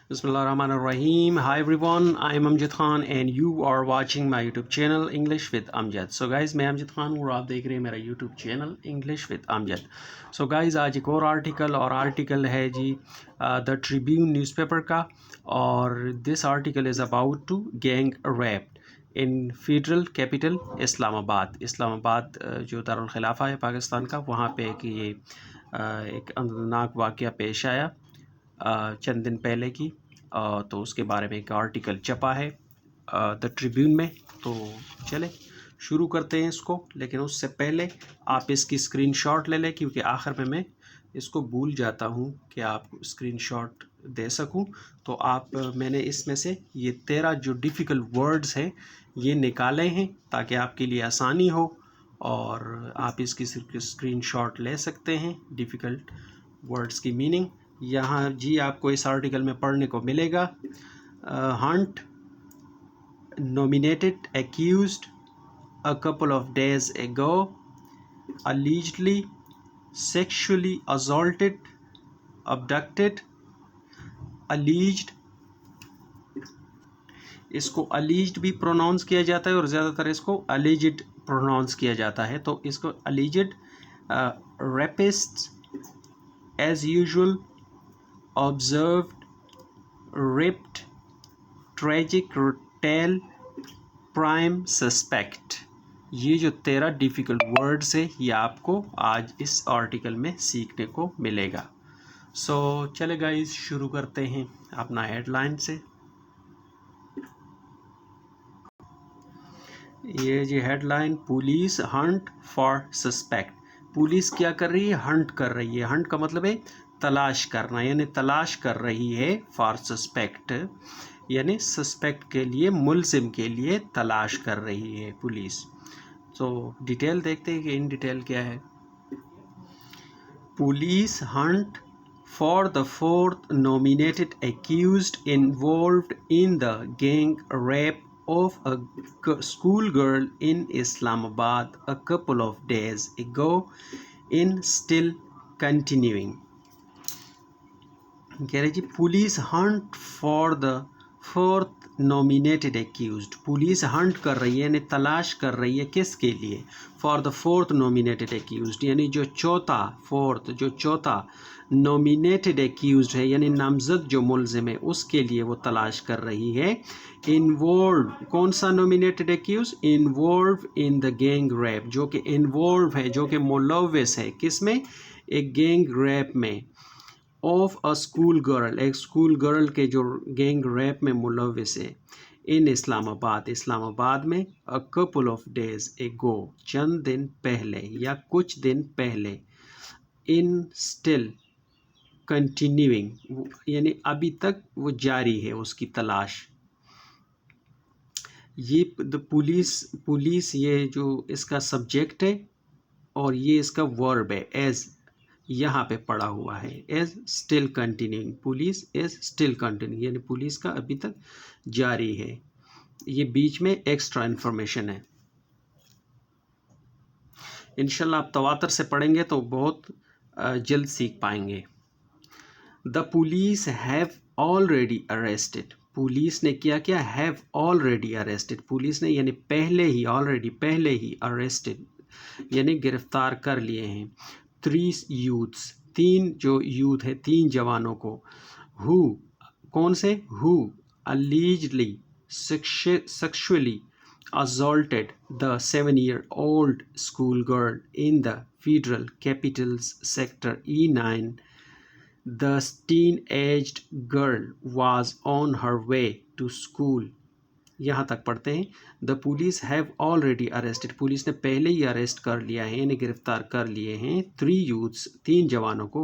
Bismillahirrahmanirrahim. Hi everyone, I am Amjad Khan and you are watching my YouTube channel English with Amjad. So guys, मैं अमजद खान हूँ और आप देख रहे हैं मेरा YouTube channel English with Amjad. So guys, आज एक और आर्टिकल है जी द ट्रिब्यून न्यूज़पेपर का, और this article is about to gang rape in federal capital Islamabad जो दारुल खिलाफा है पाकिस्तान का, वहाँ पे कि ये एक अंदरनाक वाक़या पेश आया चंद दिन पहले की, तो उसके बारे में एक आर्टिकल छपा है द ट्रिब्यून में। तो चले शुरू करते हैं इसको, लेकिन उससे पहले आप इसकी स्क्रीनशॉट ले लें, क्योंकि आखिर में मैं इसको भूल जाता हूँ कि आप स्क्रीनशॉट दे सकूँ। तो आप मैंने इसमें से ये 13 जो डिफ़िकल्ट वर्ड्स हैं ये निकाले हैं ताकि आपके लिए आसानी हो, और आप इसकी स्क्रीनशॉट ले सकते हैं डिफ़िकल्ट वर्ड्स की मीनिंग। यहाँ जी आपको इस आर्टिकल में पढ़ने को मिलेगा, Hunt nominated accused a couple of days ago allegedly sexually assaulted abducted alleged, इसको alleged भी प्रोनाउंस किया जाता है और ज़्यादातर इसको alleged प्रोनाउंस किया जाता है। तो इसको alleged rapists as usual observed raped tragic tale prime suspect, ये जो 13 डिफ़िकल्ट वर्ड्स है ये आपको आज इस आर्टिकल में सीखने को मिलेगा। सो चले गाइस शुरू करते हैं अपना हेडलाइन से। ये जी headline, police hunt for suspect. Police क्या कर रही है? हंट कर रही है। हंट का मतलब है तलाश करना, यानी तलाश कर रही है फॉर सस्पेक्ट, यानी सस्पेक्ट के लिए, मुलजिम के लिए तलाश कर रही है पुलिस। तो डिटेल देखते हैं कि इन डिटेल क्या है। Police hunt for the 4th nominated accused involved in the gang rape of a schoolgirl in Islamabad a couple of days ago in still continuing। कह रहे जी police hunt for the 4th nominated accused, police hunt कर रही है यानी तलाश कर रही है किसके लिए? For the 4th nominated accused, यानी जो चौथा nominated accused है यानी नामजद जो मुलजिम है उसके लिए वो तलाश कर रही है। इन्वॉल्व, कौन सा nominated accused? Involve in the gang rape, जो कि इन्वॉल्व है, जो कि मुलव्विस है, किस में? एक गैंग रेप में। ऑफ अ स्कूल गर्ल, एक स्कूल गर्ल के जो गैंग रेप में मुलव्विस है। इन इस्लामाबाद में। अ कपल ऑफ डेज एगो, चंद दिन पहले या कुछ दिन पहले। इन स्टिल कंटिन्यूइंग, यानी अभी तक वो जारी है उसकी तलाश। ये पुलिस ये जो इसका सब्जेक्ट है और ये इसका वर्ब है एज, यहाँ पे पड़ा हुआ है as still continuing. Police as still continuing यानी पुलिस का अभी तक जारी है। ये बीच में एक्स्ट्रा इन्फॉर्मेशन है। इंशाल्लाह आप तवातर से पढ़ेंगे तो बहुत जल्द सीख पाएंगे। The police have already arrested, police ने क्या किया? हैव ऑलरेडी अरेस्टेड, पुलिस ने यानी पहले ही अरेस्टेड यानी गिरफ्तार कर लिए हैं। 3 यूथ्स, 3 जो यूथ है, 3 जवानों को। हु, कौन से? Who allegedly sexually assaulted the 7-year-old schoolgirl in the Federal Capital's Sector E9. The teenaged girl was on her way to school। यहाँ तक पढ़ते हैं। The police have already arrested, police ने पहले ही अरेस्ट कर लिया है यानी गिरफ्तार कर लिए हैं 3 यूथ्स, 3 जवानों को।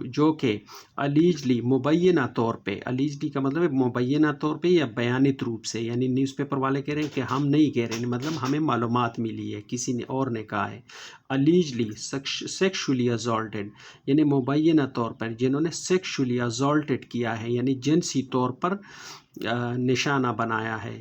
जो कि अलीजली मुबैना तौर पे, अलीजली का मतलब है मुबैना तौर पे या बयानित रूप से, यानी न्यूज़पेपर वाले कह रहे हैं कि हम नहीं कह रहे, मतलब हमें मालूमात मिली है, किसी ने और ने कहा है। अलीजली सेक्सुअली असॉल्टेड यानी मुबैना तौर पर, जिन्होंने सेक्सुअली असॉल्टेड किया है यानी जिनसी तौर पर निशाना बनाया है।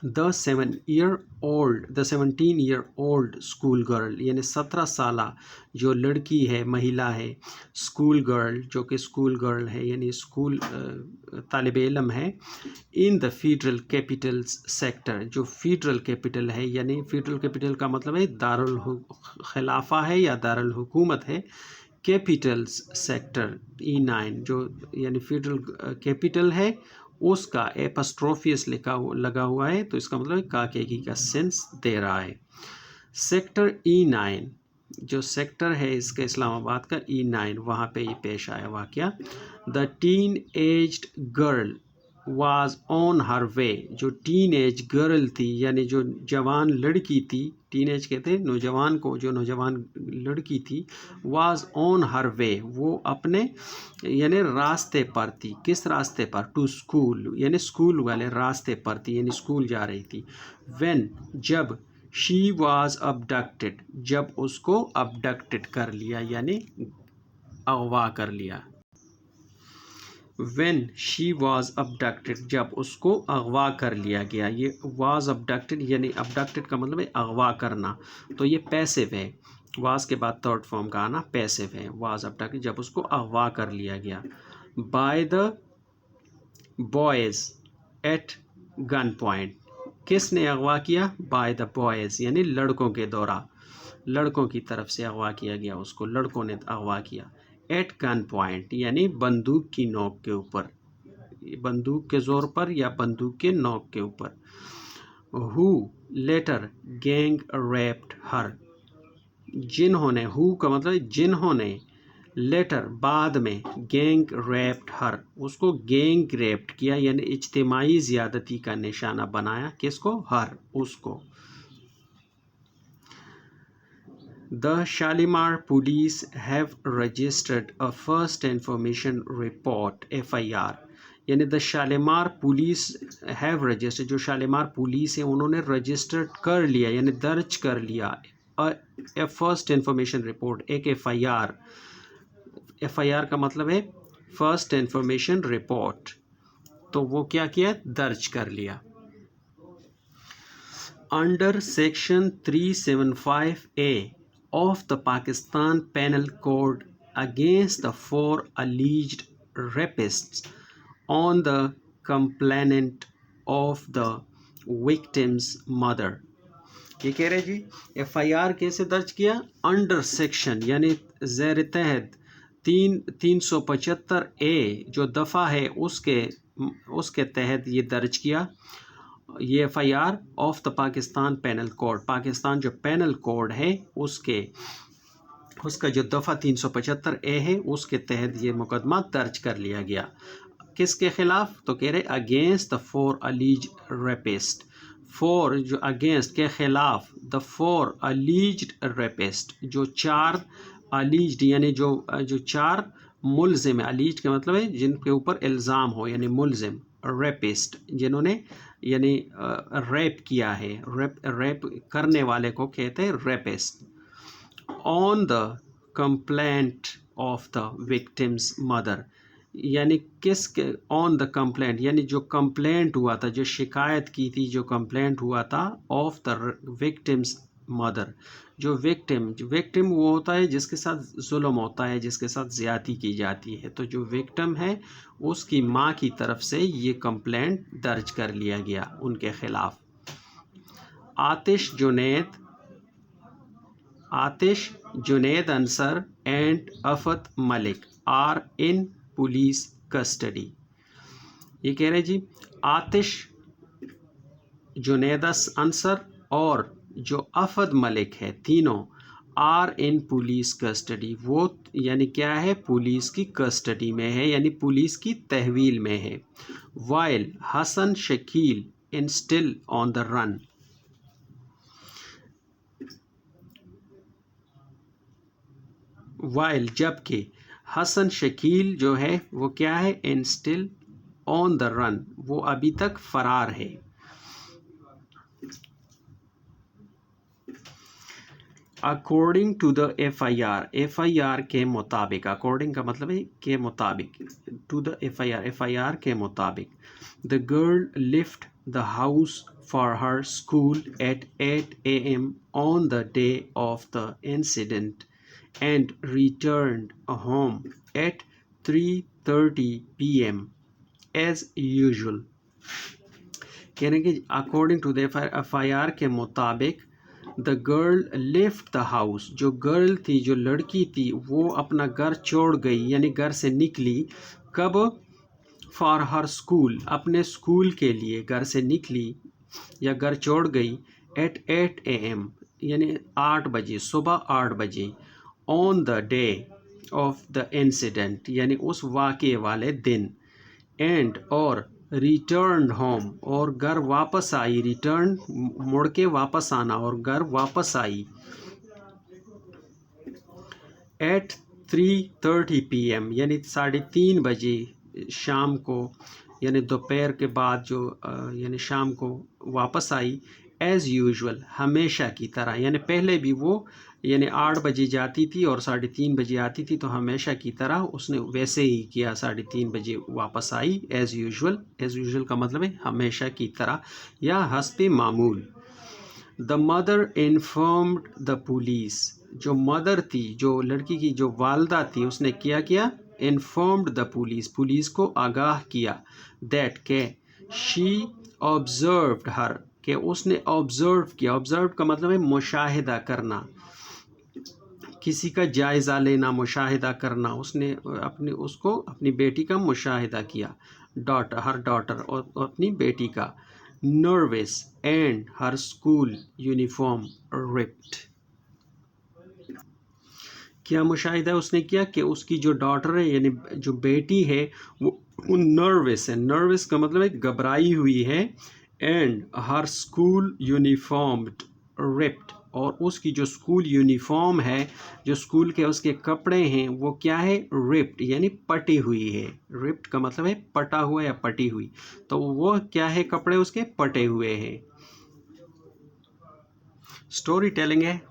the 17-year-old स्कूल गर्ल, यानी 17 साला जो लड़की है, महिला है, स्कूल गर्ल जो कि स्कूल गर्ल है यानी स्कूल तालिब इल्म है, in the federal Capitals sector, जो फेडरल कैपिटल है, यानी फेडरल कैपिटल का मतलब है दारुल खिलाफा है या दारुल हुकूमत है, कैपिटल्स सेक्टर E9 जो यानी फेडरल कैपिटल है उसका एपस्ट्रोफियस लगा हुआ है, तो इसका मतलब काकेगी का सेंस दे रहा है। सेक्टर E9 जो सेक्टर है इसका इस्लामाबाद का E9, वहाँ पे ये पेश आया वाक़या। The teen aged girl was on her way, जो टीन एज गर्ल थी यानी जो जवान लड़की थी, टीन एज कहते हैं नौजवान को, जो नौजवान लड़की थी, वाज ऑन हर वे, वो अपने यानी रास्ते पर थी। किस रास्ते पर? टू स्कूल, यानी स्कूल वाले रास्ते पर थी, यानी स्कूल जा रही थी। व्हेन, जब, शी वाज अबडक्टेड, जब उसको अबडक्टेड कर लिया यानी अगवा कर लिया। When she was abducted, जब उसको अगवा कर लिया गया। ये was abducted यानी abducted का मतलब है अगवा करना, तो ये पैसिव है। was के बाद थर्ड फॉर्म का आना पैसिव है। was abducted जब उसको अगवा कर लिया गया। by the boys at gun point, किसने अगवा किया? by the boys यानी लड़कों के द्वारा, लड़कों की तरफ से अगवा किया गया उसको, लड़कों ने अगवा किया। एट गन पॉइंट यानी बंदूक की नोक के ऊपर, बंदूक के ज़ोर पर या बंदूक के नोक के ऊपर। हु लेटर गैंग रेप्ड हर, जिन्होंने, हु का मतलब जिन्होंने, लेटर बाद में, गैंग रेप्ड हर उसको गैंग रेप्ड किया यानी इज्तिमाई ज़्यादती का निशाना बनाया। किसको? हर, उसको। The Shalimar police have registered a first information report FIR, यानी the Shalimar police have registered, जो शालीमार पुलिस है उन्होंने रजिस्टर्ड कर लिया यानी दर्ज कर लिया ए फर्स्ट इंफॉर्मेशन रिपोर्ट, एक FIR। FIR का मतलब है फर्स्ट इंफॉर्मेशन रिपोर्ट, तो वो क्या किया? दर्ज कर लिया। Under section 375A of the Pakistan Penal Code against the 4 alleged rapists on the complaint of the victim's mother। ये कह रहे जी FIR कैसे दर्ज किया? अंडर सेक्शन यानी ज़ेर तहत 375A जो दफ़ा है उसके तहत ये दर्ज किया ये FIR of the Pakistan penal code, Pakistan जो पेनल कोड है उसका जो दफ़ा 375A है उसके तहत ये मुकदमा दर्ज कर लिया गया। किसके खिलाफ? तो कह रहे अगेंस्ट द 4 alleged rapists, 4 जो अगेंस्ट के खिलाफ, द 4 alleged rapists जो 4 alleged यानी जो 4 मुल्ज़िम है, alleged का मतलब है जिनके ऊपर इल्ज़ाम हो यानी मुल्ज़िम, रेपिस्ट जिन्होंने यानी रेप किया है, रेप करने वाले को कहते हैं rapist. On the complaint of the victims mother, यानी किसके? ऑन द कंप्लेंट यानी जो कंप्लेंट हुआ था, जो शिकायत की थी, जो कंप्लेंट हुआ था ऑफ द विक्टिम्स मदर, जो विक्टिम वो होता है जिसके साथ जुल्म होता है, जिसके साथ ज़्यादती की जाती है, तो जो विक्टिम है उसकी माँ की तरफ से ये कंप्लेंट दर्ज कर लिया गया उनके खिलाफ। Atish Junaid Ansar and Afat Malik are in police custody. ये कह रहे जी आतिश जुनेद अंसर और जो अफद मलिक है तीनों आर इन पुलिस कस्टडी, वो यानी क्या है? पुलिस की कस्टडी में है यानी पुलिस की तहवील में है। While Hasan Shakeel in still on the run, while जबकि हसन शकील जो है वो क्या है? In still on the run, वो अभी तक फरार है। अकॉर्डिंग टू द FIR के मुताबिक, अकॉर्डिंग का मतलब है के मुताबिक, टू द FIR के मुताबिक, the girl lift the house for her school at 8 AM on the day of the incident and returned home at 3:30 PM as usual. कहने कि अकॉर्डिंग टू द FIR के मुताबिक the girl left the house, जो गर्ल थी, जो लड़की थी, वो अपना घर छोड़ गई, यानी घर से निकली। कब? फॉर हर स्कूल, अपने स्कूल के लिए घर से निकली या घर छोड़ गई। एट 8 AM यानी 8 बजे, सुबह 8 बजे। On the day of the incident यानी उस वाक़े वाले दिन। एंड और रिटर्न होम और घर वापस आई, रिटर्न मुड़ के वापस आना और घर वापस आई। एट 3:30 PM यानी 3:30 बजे शाम को, यानी दोपहर के बाद जो यानी शाम को वापस आई। एज़ यूजुअल, हमेशा की तरह, यानी पहले भी वो यानी 8 बजे जाती थी और 3:30 बजे आती थी, तो हमेशा की तरह उसने वैसे ही किया, 3:30 बजे वापस आई। एज़ यूजुअल, एज़ यूजुअल का मतलब है हमेशा की तरह या हस्बे मामूल। The mother informed the police, जो मदर थी, जो लड़की की जो वालदा थी, उसने क्या किया? इन्फॉर्म्ड द पुलिस, पुलिस को आगाह किया। दैट के शी ऑब्जर्व्ड हर, कि उसने ऑब्जर्व किया। ऑब्जर्व का मतलब है मुशाहिदा करना, किसी का जायज़ा लेना, मुशाहिदा करना। उसने अपनी बेटी का मुशाहिदा किया। डॉटर, हर डॉटर, और अपनी बेटी का। Nervous and her school uniform ripped, क्या मुशाहिदा उसने किया कि उसकी जो डॉटर है यानी जो बेटी है वो नर्वस है। नर्वस का मतलब है घबराई हुई है। And her school uniformed ripped, और उसकी जो स्कूल यूनिफॉर्म है, जो स्कूल के उसके कपड़े हैं, वो क्या है? रिप्ड यानी पटी हुई है। रिप्ड का मतलब है पटा हुआ या पटी हुई, तो वो क्या है? कपड़े उसके पटे हुए हैं। स्टोरी टेलिंग है,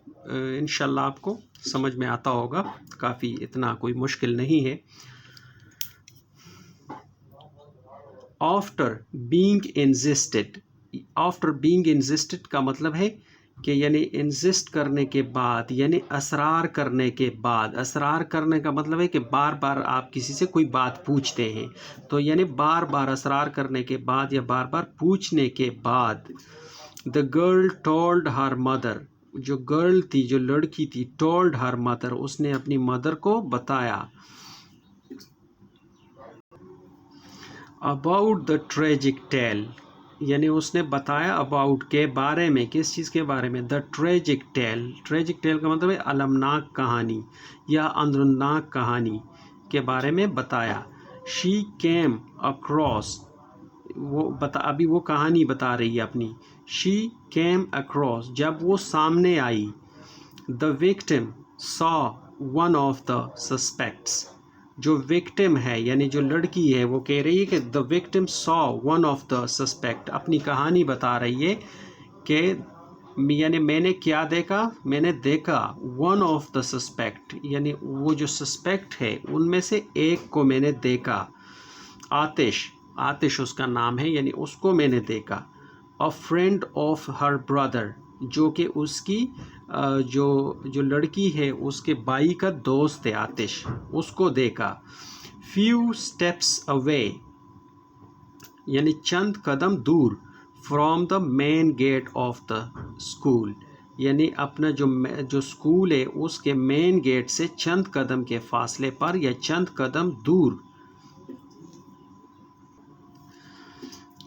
इंशाल्लाह आपको समझ में आता होगा, काफ़ी इतना कोई मुश्किल नहीं है। After being insisted, after being insisted का मतलब है कि यानी इंसिस्ट करने के बाद, यानी असरार करने के बाद। असरार करने का मतलब है कि बार बार आप किसी से कोई बात पूछते हैं, तो यानी बार बार असरार करने के बाद या बार बार पूछने के बाद। The girl told her mother, जो गर्ल थी, जो लड़की थी, टोल्ड हर मदर, उसने अपनी मदर को बताया। अबाउट द ट्रेजिक टेल, यानी उसने बताया अबाउट के बारे में, किस चीज़ के बारे में? The tragic tale. Tragic tale का मतलब है अलमनाक कहानी या अंदरनाक कहानी के बारे में बताया। शी केम अक्रॉस, अभी वो कहानी बता रही है अपनी। शी केम अक्रॉस, जब वो सामने आई। The victim saw one of the suspects, जो विक्टिम है यानी जो लड़की है, वो कह रही है कि the victim saw one of the suspect, अपनी कहानी बता रही है कि यानी मैंने क्या देखा? मैंने देखा वन ऑफ द सस्पेक्ट, यानी वो जो सस्पेक्ट है उनमें से एक को मैंने देखा। आतिश, आतिश उसका नाम है, यानी उसको मैंने देखा। अ फ्रेंड ऑफ हर ब्रदर, जो कि उसकी जो लड़की है उसके भाई का दोस्त है आतिश, उसको देखा। फ्यू स्टेप्स अवे, यानी चंद कदम दूर। From the main gate of the school, यानी अपना जो स्कूल है उसके मेन गेट से चंद कदम के फासले पर या चंद कदम दूर।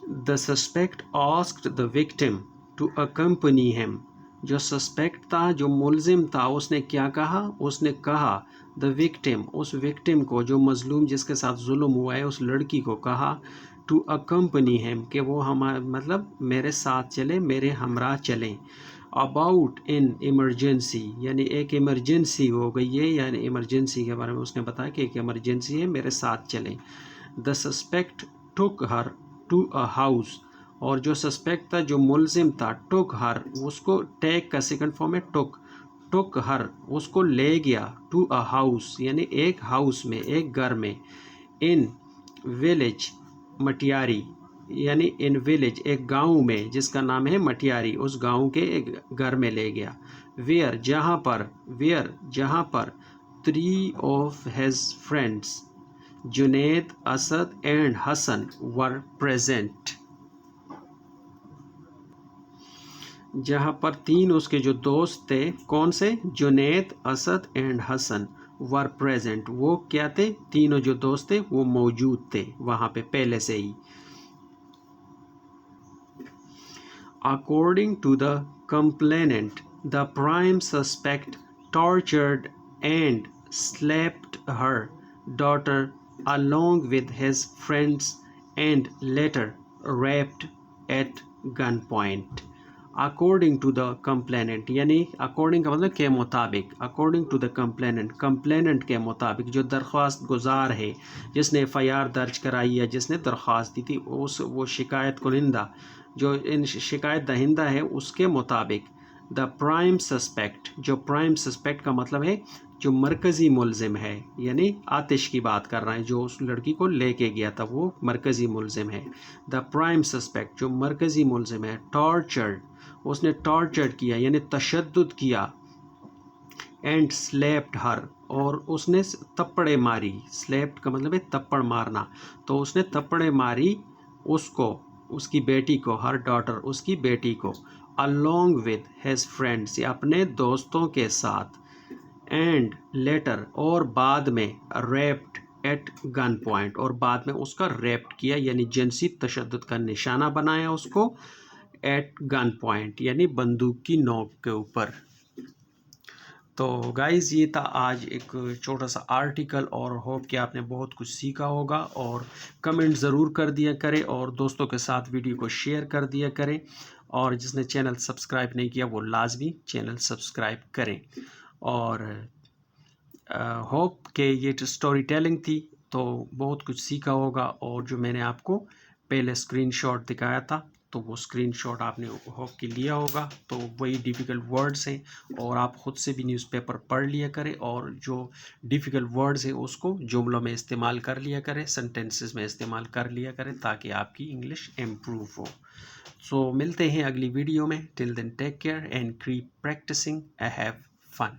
The suspect asked the victim to accompany him, जो सस्पेक्ट था, जो मुलजिम था, उसने क्या कहा? उसने कहा द विक्टिम, उस विक्टिम को, जो मजलूम जिसके साथ जुल्म हुआ है, उस लड़की को कहा टू अकम्पनी हिम, कि वो मतलब मेरे साथ चले, मेरे हमराह चलें। अबाउट इन इमरजेंसी, यानी एक इमरजेंसी हो गई है, यानी इमरजेंसी के बारे में उसने बताया कि एक इमरजेंसी है, मेरे साथ चलें। The suspect took her to a house, और जो सस्पेक्ट था, जो मुलजिम था, टुक हर, उसको टेक का सेकंड फॉर्म है टुक, took her اس کو لے گیا to a house یعنی ایک ہاؤس میں ایک گھر میں in village مٹیاری یعنی ان ولیج ایک گاؤں میں جس کا نام ہے مٹیاری اس گاؤں کے ایک گھر میں لے گیا ویئر جہاں پر 3 of his friends Junaid Asad and Hasan were present جہاں پر 3 اس کے جو دوست تھے کون سے Junaid Asad and Hasan were present وہ کیا تھے تینوں جو دوست تھے وہ موجود تھے وہاں پہ پہلے سے ہی According to the complainant, the prime suspect tortured and slapped her daughter along with his friends and later raped at gunpoint. According to the complainant یعنی according کا مطلب کے مطابق according to the complainant کے مطابق جو درخواست گزار ہے جس نے FIR درج کرائی ہے جس نے درخواست دی تھی وہ شکایت کنندہ جو ان شکایت دہندہ ہے اس کے مطابق دا پرائم سسپیکٹ جو پرائم سسپیکٹ کا مطلب ہے جو مرکزی ملزم ہے یعنی آتش کی بات کر رہے ہیں جو اس لڑکی کو لے کے گیا تھا وہ مرکزی ملزم ہے دا پرائم سسپیکٹ جو مرکزی ملزم ہے ٹارچرڈ اس نے ٹارچر کیا یعنی تشدد کیا اینڈ سلیپڈ ہر اور اس نے تپڑے ماری سلیپڈ کا مطلب ہے تپڑ مارنا تو اس نے تپڑے ماری اس کو اس کی بیٹی کو ہر ڈاٹر اس کی بیٹی کو along with his friends اپنے دوستوں کے ساتھ اینڈ لیٹر اور بعد میں ریپڈ ایٹ گن پوائنٹ اور بعد میں اس کا ریپڈ کیا یعنی جنسی تشدد کا نشانہ بنایا اس کو ایٹ گن پوائنٹ یعنی بندوق کی نوک کے اوپر تو گائز یہ تھا آج ایک چھوٹا سا آرٹیکل اور ہوپ کہ آپ نے بہت کچھ سیکھا ہوگا اور کمنٹ ضرور کر دیا کریں اور دوستوں کے ساتھ ویڈیو کو شیئر کر دیا کریں اور جس نے چینل سبسکرائب نہیں کیا وہ لازمی چینل سبسکرائب کریں اور ہوپ کہ یہ اسٹوری ٹیلنگ تھی تو بہت کچھ سیکھا ہوگا اور جو میں نے آپ کو پہلے اسکرین شاٹ دکھایا تھا تو وہ اسکرین شاٹ آپ نے ہوپ کے لیا ہوگا تو وہی ڈیفیکلٹ ورڈز ہیں اور آپ خود سے بھی نیوز پیپر پڑھ لیا کریں اور جو ڈیفیکلٹ ورڈز ہیں اس کو جملوں میں استعمال کر لیا کریں سینٹینسز میں استعمال کر لیا کریں تاکہ آپ کی انگلش امپروو ہو سو ملتے ہیں اگلی ویڈیو میں till then take care and keep practicing have fun